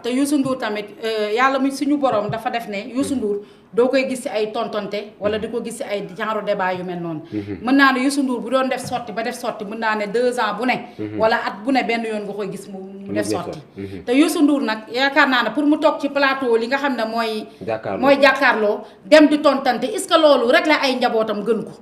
te Youssou Ndour tamit yàlla mi suñu borom dafa def ne Youssou Ndour doo koy gis ci ay tontonte wala di ko gis ci ay genre débat yu mel noonu. mën naa ne Youssou Ndour bu doon def sorti ba def sorti mën naa ne 2 ans bu ne. wala at bu ne benn yoon nga koy gis mu def sorti. te Youssou Ndour nag yaakaar naa ne pour mu toog ci plateau li nga xam ne mooy. jàkkaarloo dem di tontante est-ce que loolu rek la ay njabootam gën ko.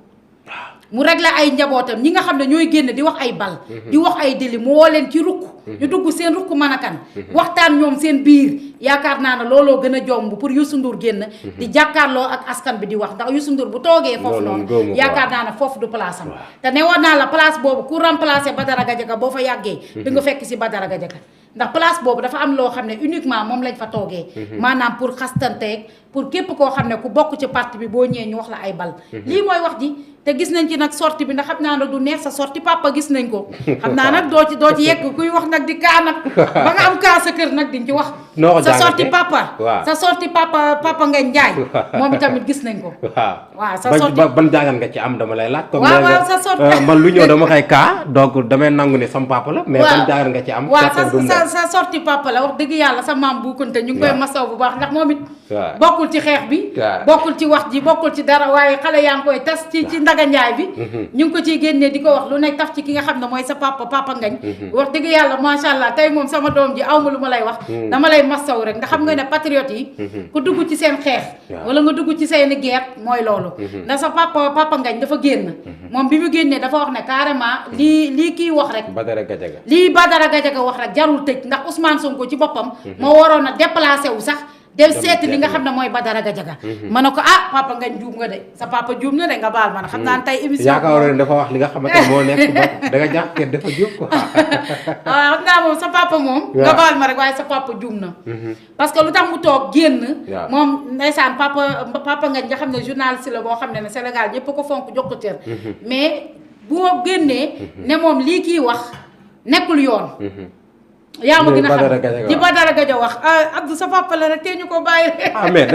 mu réglé ay njabootam ñi nga xam ne ñooy génn di wax ay bal di wax ay deli mu woo leen ci rukk ñu dugg seen rukk mën a kan waxtaan ñoom seen biir yaakaar naa ne looloo gën a jomb pour Youssou Ndour génn di jàkkaarloo ak askan bi di wax ndax Youssou Ndour bu toogee foofu noonu yaakaar naa ne foofu du place am te ne woon naa la place boobu ku remplacer Badara Gadiaga boo fa yàggee di nga fekk si Badara Gadiaga ndax place boobu dafa am loo xam ne uniquement moom lañ fa toogee maanaam pour xastanteeg pour képp koo xam ne ku bokk ci parti bi boo ñëwee ñu wax la ay bal lii mooy wax ji te gis nañ ci nag sortie bi ndax xam naa ne du neex sa sortie papa gis nañ ko xam naa nag doo ci yegg kuy wax nag di kaa nag ba nga am kaa sa kër nag diñ ci wax sa sortie papa sa sortie papa Ngagne Ndiaye moom tamit gis nañ ko waaw sa sortie ban jàngat nga ci am dama lay laaj comme waaw sa sortie man lu ñëw dama koy kaa donc damay nangu ne sam papa la mais ban jàngat nga ci am waaw sa sortie papa la wax dëgg yàlla sa maam bu konte ñu ngi koy masaw bu baax ndax moom it bokkul ci xeex bi bokkul ci wax ji bokkul ci dara waaye xale yaa ngi koy tas ci Ndaga Njaay bi ñu ngi ko ciy génnee di ko wax lu nekk taf ci ki nga xam ne mooy sa papa Ngagne wax dëgg yàlla macha allah tey moom sama doom ji awma lu ma lay wax dama lay masaw rek nga xam nga ne patriote yi ku dugg ci seen xeex wala nga dugg ci seeni guerre mooy loolu ndax sa papa Ngagne dafa génn moom bi mu génnee dafa wax ne carrément lii kii wax rek lii Badara Gadiaga wax rek jarul tëj ndax Ousmane Sonko ci boppam moo waroon a déplacé wu sax del seeti li nga xam ne mooy Badara Gadiaga ma ne ko papa Ngagne juum nga de sa papa juum na de nga baal ma ne xam naa ne tey émission yaakaar dafa wax li nga xamante ne moo nekk da nga jàpp kenn dafa juum quoi waaw xam naa moom sa papa moom nga baal ma rek waaye sa papa juum na parce que lu tax mu toog génn moom ndeysaan papa Ngagne nga xam ne journaliste la boo xam ne Sénégal ñëpp ko fonk jox ko cër mais bu ma génnee ne moom lii kii wax nekkul yoon yaa ma gën a xam ci Badara Gadiaga wax Abdou sa papa la rek te ñu ko bàyyi mais